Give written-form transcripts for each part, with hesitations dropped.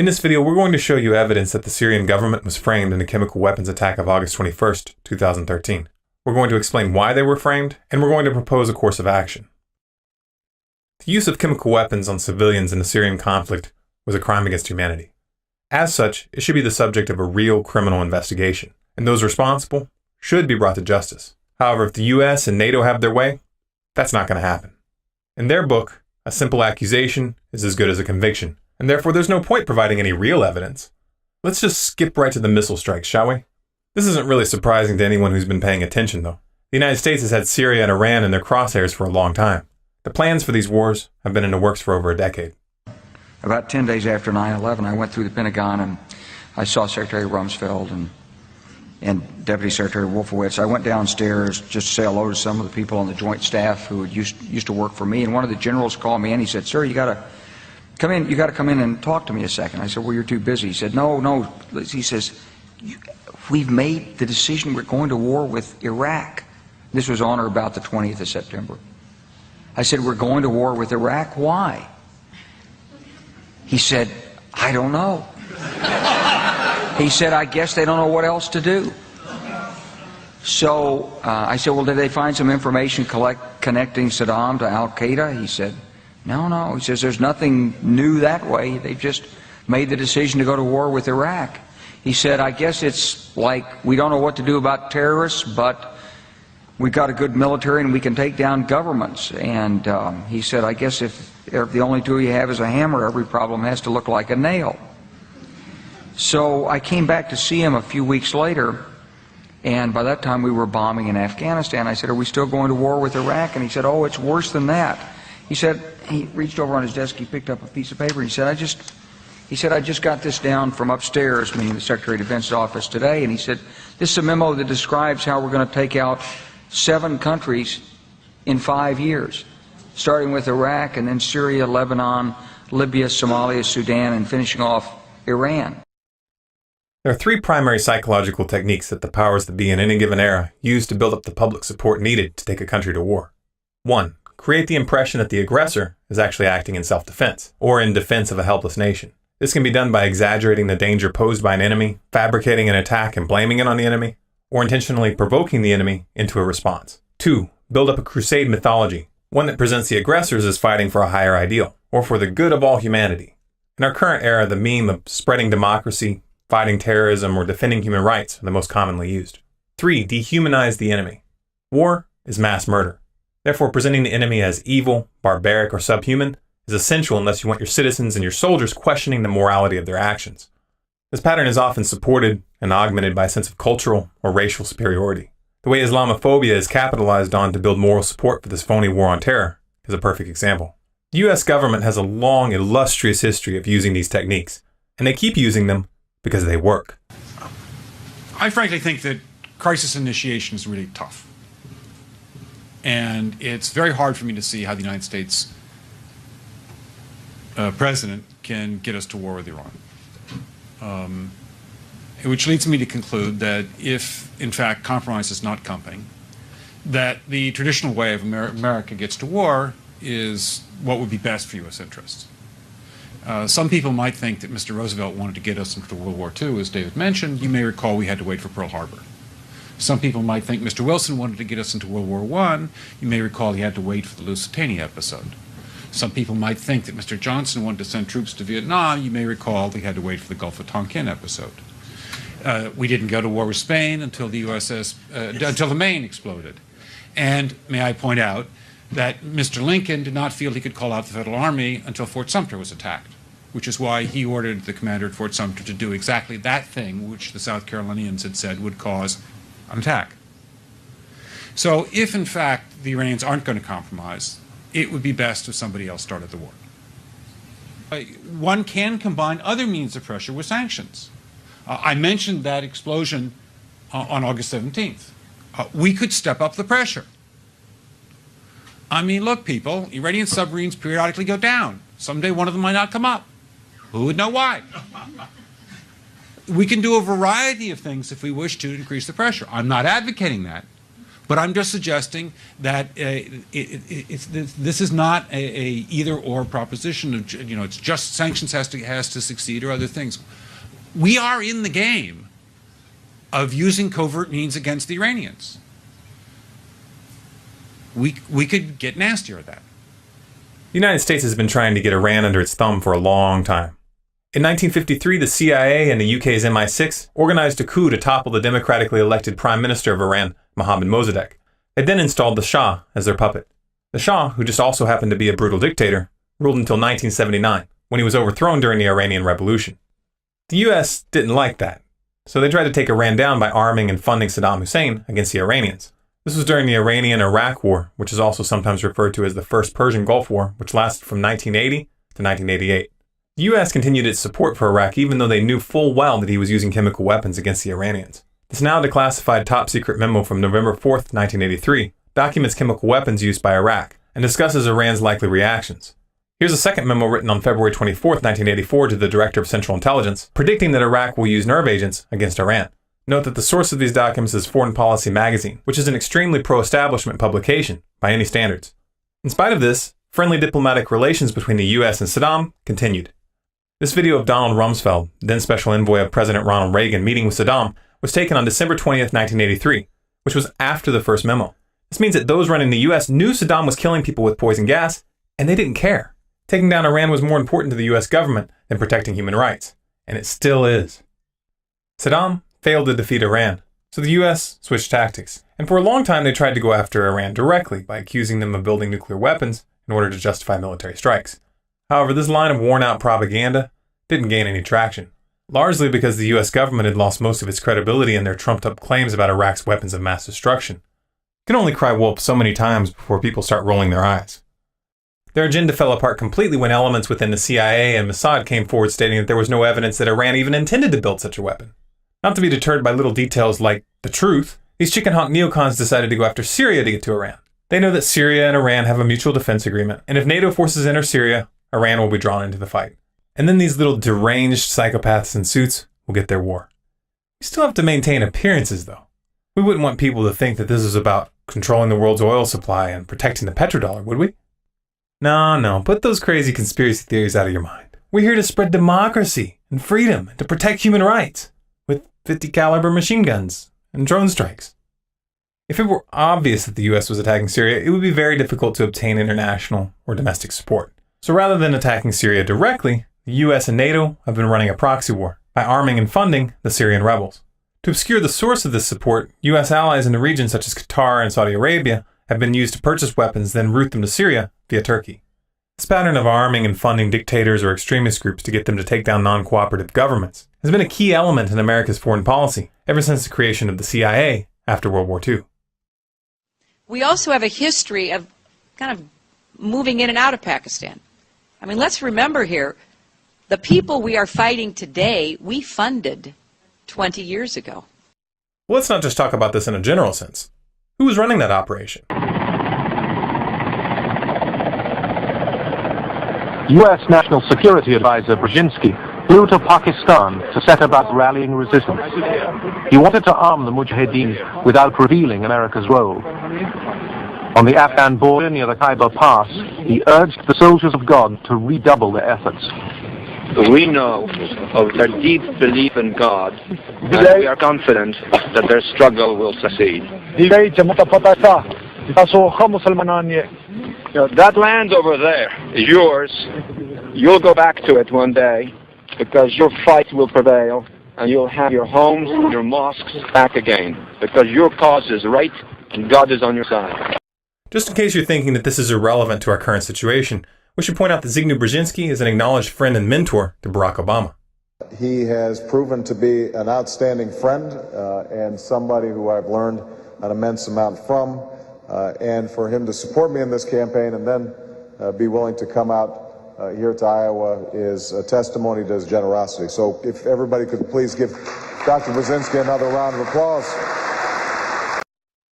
In this video, we're going to show you evidence that the Syrian government was framed in a chemical weapons attack of August 21st, 2013. We're going to explain why they were framed, and we're going to propose a course of action. The use of chemical weapons on civilians in the Syrian conflict was a crime against humanity. As such, it should be the subject of a real criminal investigation, and those responsible should be brought to justice. However, if the US and NATO have their way, that's not going to happen. In their book, a simple accusation is as good as a conviction, and therefore there's no point providing any real evidence. Let's just skip right to the missile strikes, shall we? This isn't really surprising to anyone who's been paying attention, though. The United States has had Syria and Iran in their crosshairs for a long time. The plans for these wars have been in the works for over a decade. About 10 days after 9/11, I went through the Pentagon and I saw Secretary Rumsfeld and Deputy Secretary Wolfowitz. I went downstairs just to say hello to some of the people on the joint staff who used to work for me, and one of the generals called me and he said, "Sir, you got to come in and talk to me a second." I said, "Well, you're too busy." He said, No. He says, "We've made the decision. We're going to war with Iraq." This was on or about the 20th of September. I said, "We're going to war with Iraq? Why?" He said, "I don't know." He said, "I guess they don't know what else to do." So I said, "Well, did they find some information connecting Saddam to Al-Qaeda?" He said, No. He says, "There's nothing new that way. They've just made the decision to go to war with Iraq." He said, "I guess it's like we don't know what to do about terrorists, but we've got a good military and we can take down governments." And he said, "I guess if the only tool you have is a hammer, every problem has to look like a nail." So I came back to see him a few weeks later, and by that time we were bombing in Afghanistan. I said, "Are we still going to war with Iraq?" And he said, "Oh, it's worse than that." He said, he reached over on his desk, he picked up a piece of paper, and he said, I just got this down from upstairs," meaning the Secretary of Defense's office today, and he said, "This is a memo that describes how we're going to take out 7 countries in 5 years, starting with Iraq and then Syria, Lebanon, Libya, Somalia, Sudan, and finishing off Iran." There are 3 primary psychological techniques that the powers that be in any given era use to build up the public support needed to take a country to war. 1. Create the impression that the aggressor is actually acting in self-defense, or in defense of a helpless nation. This can be done by exaggerating the danger posed by an enemy, fabricating an attack and blaming it on the enemy, or intentionally provoking the enemy into a response. 2. Build up a crusade mythology, one that presents the aggressors as fighting for a higher ideal, or for the good of all humanity. In our current era, the meme of spreading democracy, fighting terrorism, or defending human rights are the most commonly used. 3. Dehumanize the enemy. War is mass murder. Therefore, presenting the enemy as evil, barbaric, or subhuman is essential unless you want your citizens and your soldiers questioning the morality of their actions. This pattern is often supported and augmented by a sense of cultural or racial superiority. The way Islamophobia is capitalized on to build moral support for this phony war on terror is a perfect example. The US government has a long, illustrious history of using these techniques, and they keep using them because they work. I frankly think that crisis initiation is really tough. And it's very hard for me to see how the United States president can get us to war with Iran. Which leads me to conclude that if, in fact, compromise is not coming, that the traditional way of America gets to war is what would be best for U.S. interests. Some people might think that Mr. Roosevelt wanted to get us into World War II, as David mentioned. You may recall we had to wait for Pearl Harbor. Some people might think Mr. Wilson wanted to get us into World War I. You may recall he had to wait for the Lusitania episode. Some people might think that Mr. Johnson wanted to send troops to Vietnam. You may recall he had to wait for the Gulf of Tonkin episode. We didn't go to war with Spain until until the Maine exploded. And may I point out that Mr. Lincoln did not feel he could call out the Federal Army until Fort Sumter was attacked, which is why he ordered the commander at Fort Sumter to do exactly that thing which the South Carolinians had said would cause an attack. So if, in fact, the Iranians aren't going to compromise, it would be best if somebody else started the war. One can combine other means of pressure with sanctions. I mentioned that explosion on August 17th. We could step up the pressure. I mean, look, people, Iranian submarines periodically go down. Someday one of them might not come up. Who would know why? We can do a variety of things if we wish to increase the pressure. I'm not advocating that. But I'm just suggesting that this is not a either-or proposition of, it's just sanctions has to succeed or other things. We are in the game of using covert means against the Iranians. We could get nastier at that. The United States has been trying to get Iran under its thumb for a long time. In 1953, the CIA and the UK's MI6 organized a coup to topple the democratically elected Prime Minister of Iran, Mohammad Mossadegh. They then installed the Shah as their puppet. The Shah, who just also happened to be a brutal dictator, ruled until 1979, when he was overthrown during the Iranian Revolution. The US didn't like that, so they tried to take Iran down by arming and funding Saddam Hussein against the Iranians. This was during the Iranian-Iraq War, which is also sometimes referred to as the First Persian Gulf War, which lasted from 1980 to 1988. The US continued its support for Iraq even though they knew full well that he was using chemical weapons against the Iranians. This now declassified top-secret memo from November 4th, 1983, documents chemical weapons used by Iraq and discusses Iran's likely reactions. Here's a second memo written on February 24th, 1984 to the Director of Central Intelligence, predicting that Iraq will use nerve agents against Iran. Note that the source of these documents is Foreign Policy Magazine, which is an extremely pro-establishment publication by any standards. In spite of this, friendly diplomatic relations between the US and Saddam continued. This video of Donald Rumsfeld, then Special Envoy of President Ronald Reagan, meeting with Saddam was taken on December 20th, 1983, which was after the first memo. This means that those running the US knew Saddam was killing people with poison gas, and they didn't care. Taking down Iran was more important to the US government than protecting human rights, and it still is. Saddam failed to defeat Iran, so the US switched tactics, and for a long time they tried to go after Iran directly by accusing them of building nuclear weapons in order to justify military strikes. However, this line of worn-out propaganda didn't gain any traction, largely because the US government had lost most of its credibility in their trumped-up claims about Iraq's weapons of mass destruction. You can only cry wolf so many times before people start rolling their eyes. Their agenda fell apart completely when elements within the CIA and Mossad came forward stating that there was no evidence that Iran even intended to build such a weapon. Not to be deterred by little details like the truth, these chicken-hawk neocons decided to go after Syria to get to Iran. They know that Syria and Iran have a mutual defense agreement, and if NATO forces enter Syria, Iran will be drawn into the fight. And then these little deranged psychopaths in suits will get their war. We still have to maintain appearances, though. We wouldn't want people to think that this is about controlling the world's oil supply and protecting the petrodollar, would we? No, put those crazy conspiracy theories out of your mind. We're here to spread democracy and freedom and to protect human rights with 50 caliber machine guns and drone strikes. If it were obvious that the US was attacking Syria, it would be very difficult to obtain international or domestic support. So rather than attacking Syria directly, the US and NATO have been running a proxy war by arming and funding the Syrian rebels. To obscure the source of this support, US allies in the region such as Qatar and Saudi Arabia have been used to purchase weapons, then route them to Syria via Turkey. This pattern of arming and funding dictators or extremist groups to get them to take down non-cooperative governments has been a key element in America's foreign policy ever since the creation of the CIA after World War II. We also have a history of kind of moving in and out of Pakistan. I mean, let's remember here, the people we are fighting today, we funded 20 years ago. Well, let's not just talk about this in a general sense. Who was running that operation? U.S. National Security Advisor Brzezinski flew to Pakistan to set about rallying resistance. He wanted to arm the Mujahideen without revealing America's role. On the Afghan border near the Khyber Pass, he urged the soldiers of God to redouble their efforts. We know of their deep belief in God, and we are confident that their struggle will succeed. That land over there is yours. You'll go back to it one day because your fight will prevail and you'll have your homes, your mosques back again because your cause is right and God is on your side. Just in case you're thinking that this is irrelevant to our current situation, we should point out that Zbigniew Brzezinski is an acknowledged friend and mentor to Barack Obama. He has proven to be an outstanding friend and somebody who I've learned an immense amount from. And for him to support me in this campaign and then be willing to come out here to Iowa is a testimony to his generosity. So if everybody could please give Dr. Brzezinski another round of applause.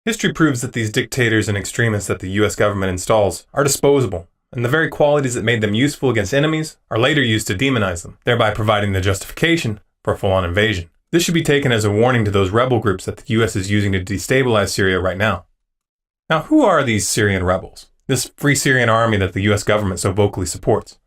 History proves that these dictators and extremists that the US government installs are disposable, and the very qualities that made them useful against enemies are later used to demonize them, thereby providing the justification for a full-on invasion. This should be taken as a warning to those rebel groups that the US is using to destabilize Syria right now. Now, who are these Syrian rebels? This Free Syrian Army that the US government so vocally supports?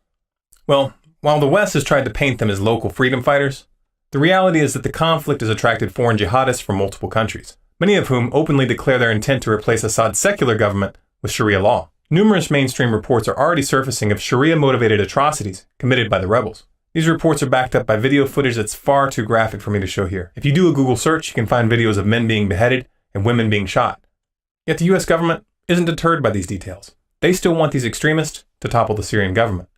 Well, while the West has tried to paint them as local freedom fighters, the reality is that the conflict has attracted foreign jihadists from multiple countries, many of whom openly declare their intent to replace Assad's secular government with Sharia law. Numerous mainstream reports are already surfacing of Sharia-motivated atrocities committed by the rebels. These reports are backed up by video footage that's far too graphic for me to show here. If you do a Google search, you can find videos of men being beheaded and women being shot. Yet the US government isn't deterred by these details. They still want these extremists to topple the Syrian government.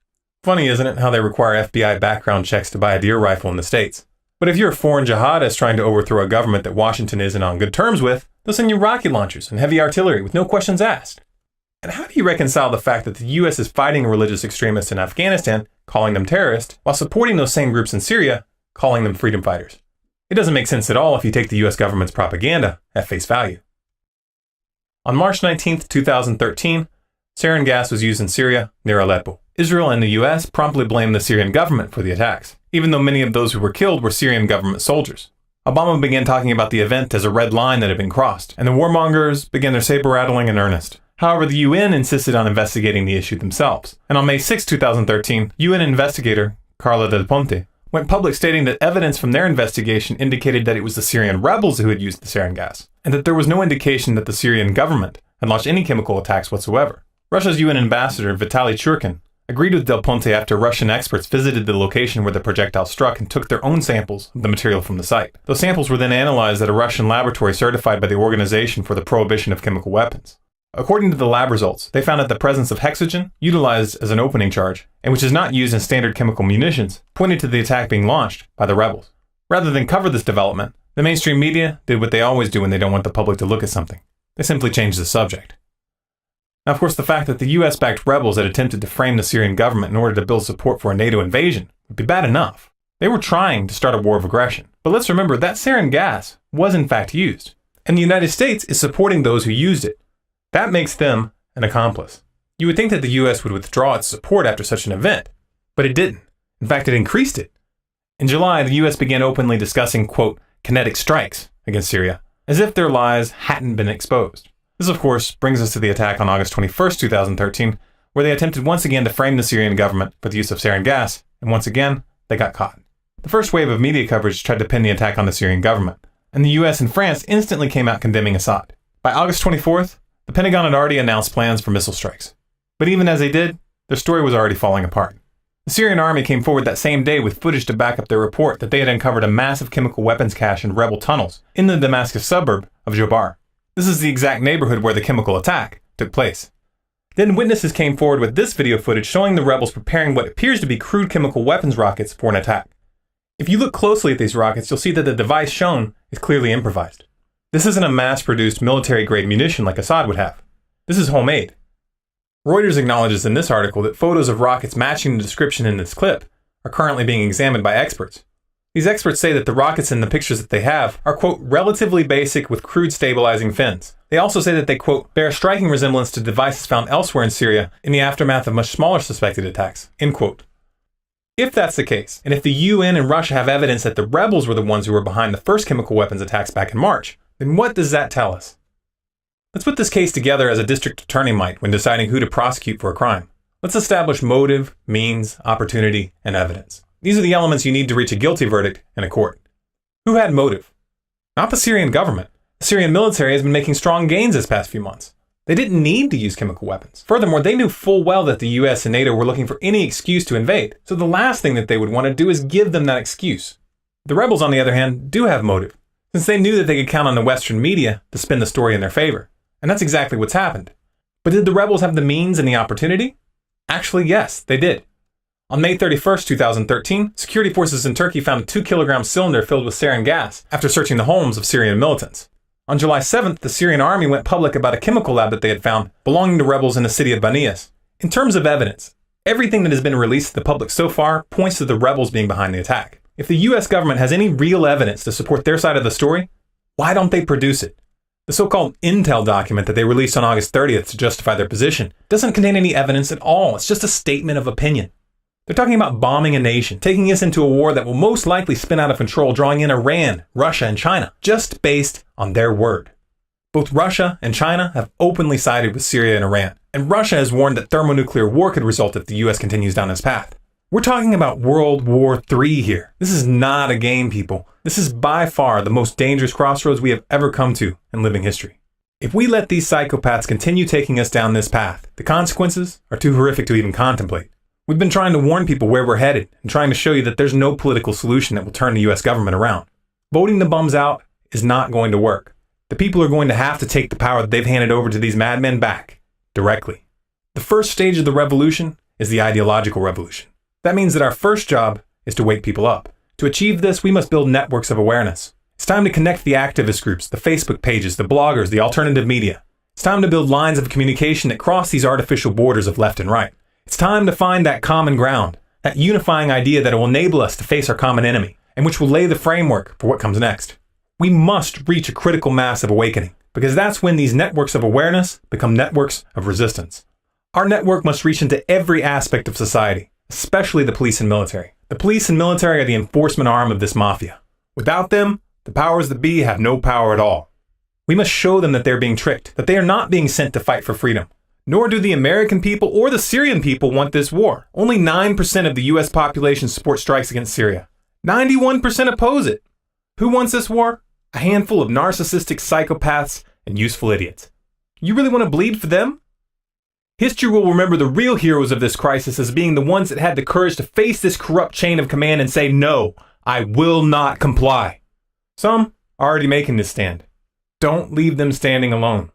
Funny, isn't it, how they require FBI background checks to buy a deer rifle in the States? But if you're a foreign jihadist trying to overthrow a government that Washington isn't on good terms with, they'll send you rocket launchers and heavy artillery with no questions asked. And how do you reconcile the fact that the US is fighting religious extremists in Afghanistan, calling them terrorists, while supporting those same groups in Syria, calling them freedom fighters? It doesn't make sense at all if you take the US government's propaganda at face value. On March 19, 2013, sarin gas was used in Syria near Aleppo. Israel and the US promptly blamed the Syrian government for the attacks, even though many of those who were killed were Syrian government soldiers. Obama began talking about the event as a red line that had been crossed, and the warmongers began their saber-rattling in earnest. However, the UN insisted on investigating the issue themselves, and on May 6, 2013, UN investigator Carla Del Ponte went public stating that evidence from their investigation indicated that it was the Syrian rebels who had used the sarin gas, and that there was no indication that the Syrian government had launched any chemical attacks whatsoever. Russia's UN ambassador Vitaly Churkin agreed with Del Ponte after Russian experts visited the location where the projectile struck and took their own samples of the material from the site. Those samples were then analyzed at a Russian laboratory certified by the Organization for the Prohibition of Chemical Weapons. According to the lab results, they found that the presence of hexogen, utilized as an opening charge, and which is not used in standard chemical munitions, pointed to the attack being launched by the rebels. Rather than cover this development, the mainstream media did what they always do when they don't want the public to look at something. They simply changed the subject. Now, of course, the fact that the US-backed rebels had attempted to frame the Syrian government in order to build support for a NATO invasion would be bad enough. They were trying to start a war of aggression. But let's remember that sarin gas was in fact used, and the United States is supporting those who used it. That makes them an accomplice. You would think that the US would withdraw its support after such an event, but it didn't. In fact, it increased it. In July, the US began openly discussing, quote, kinetic strikes against Syria, as if their lies hadn't been exposed. This, of course, brings us to the attack on August 21, 2013, where they attempted once again to frame the Syrian government for the use of sarin gas, and once again, they got caught. The first wave of media coverage tried to pin the attack on the Syrian government, and the US and France instantly came out condemning Assad. By August 24th, the Pentagon had already announced plans for missile strikes. But even as they did, their story was already falling apart. The Syrian army came forward that same day with footage to back up their report that they had uncovered a massive chemical weapons cache in rebel tunnels in the Damascus suburb of Jobar. This is the exact neighborhood where the chemical attack took place. Then witnesses came forward with this video footage showing the rebels preparing what appears to be crude chemical weapons rockets for an attack. If you look closely at these rockets, you'll see that the device shown is clearly improvised. This isn't a mass-produced military-grade munition like Assad would have. This is homemade. Reuters acknowledges in this article that photos of rockets matching the description in this clip are currently being examined by experts. These experts say that the rockets in the pictures that they have are, quote, relatively basic with crude stabilizing fins. They also say that they, quote, bear striking resemblance to devices found elsewhere in Syria in the aftermath of much smaller suspected attacks, end quote. If that's the case, and if the UN and Russia have evidence that the rebels were the ones who were behind the first chemical weapons attacks back in March, then what does that tell us? Let's put this case together as a district attorney might when deciding who to prosecute for a crime. Let's establish motive, means, opportunity, and evidence. These are the elements you need to reach a guilty verdict in a court. Who had motive? Not the Syrian government. The Syrian military has been making strong gains this past few months. They didn't need to use chemical weapons. Furthermore, they knew full well that the US and NATO were looking for any excuse to invade, so the last thing that they would want to do is give them that excuse. The rebels, on the other hand, do have motive, since they knew that they could count on the Western media to spin the story in their favor. And that's exactly what's happened. But did the rebels have the means and the opportunity? Actually, yes, they did. On May 31st, 2013, security forces in Turkey found a 2-kilogram cylinder filled with sarin gas after searching the homes of Syrian militants. On July 7th, the Syrian army went public about a chemical lab that they had found belonging to rebels in the city of Banias. In terms of evidence, everything that has been released to the public so far points to the rebels being behind the attack. If the US government has any real evidence to support their side of the story, why don't they produce it? The so-called intel document that they released on August 30th to justify their position doesn't contain any evidence at all. It's just a statement of opinion. They're talking about bombing a nation, taking us into a war that will most likely spin out of control, drawing in Iran, Russia, and China, just based on their word. Both Russia and China have openly sided with Syria and Iran, and Russia has warned that thermonuclear war could result if the US continues down this path. We're talking about World War III here. This is not a game, people. This is by far the most dangerous crossroads we have ever come to in living history. If we let these psychopaths continue taking us down this path, the consequences are too horrific to even contemplate. We've been trying to warn people where we're headed and trying to show you that there's no political solution that will turn the US government around. Voting the bums out is not going to work. The people are going to have to take the power that they've handed over to these madmen back, directly. The first stage of the revolution is the ideological revolution. That means that our first job is to wake people up. To achieve this, we must build networks of awareness. It's time to connect the activist groups, the Facebook pages, the bloggers, the alternative media. It's time to build lines of communication that cross these artificial borders of left and right. It's time to find that common ground, that unifying idea that will enable us to face our common enemy, and which will lay the framework for what comes next. We must reach a critical mass of awakening, because that's when these networks of awareness become networks of resistance. Our network must reach into every aspect of society, especially the police and military. The police and military are the enforcement arm of this mafia. Without them, the powers that be have no power at all. We must show them that they're being tricked, that they are not being sent to fight for freedom. Nor do the American people or the Syrian people want this war. Only 9% of the US population support strikes against Syria. 91% oppose it. Who wants this war? A handful of narcissistic psychopaths and useful idiots. You really want to bleed for them? History will remember the real heroes of this crisis as being the ones that had the courage to face this corrupt chain of command and say, no, I will not comply. Some are already making this stand. Don't leave them standing alone.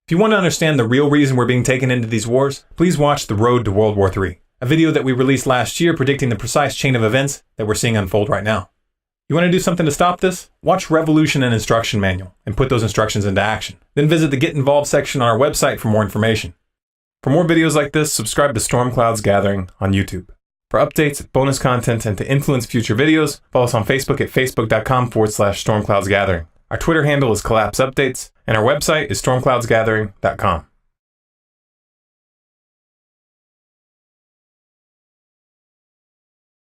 If you want to understand the real reason we're being taken into these wars, please watch The Road to World War III, a video that we released last year predicting the precise chain of events that we're seeing unfold right now. You want to do something to stop this? Watch Revolution and Instruction Manual and put those instructions into action. Then visit the Get Involved section on our website for more information. For more videos like this, subscribe to Storm Clouds Gathering on YouTube. For updates, bonus content, and to influence future videos, follow us on Facebook at facebook.com/stormcloudsgathering. Our Twitter handle is Collapse Updates, and our website is stormcloudsgathering.com.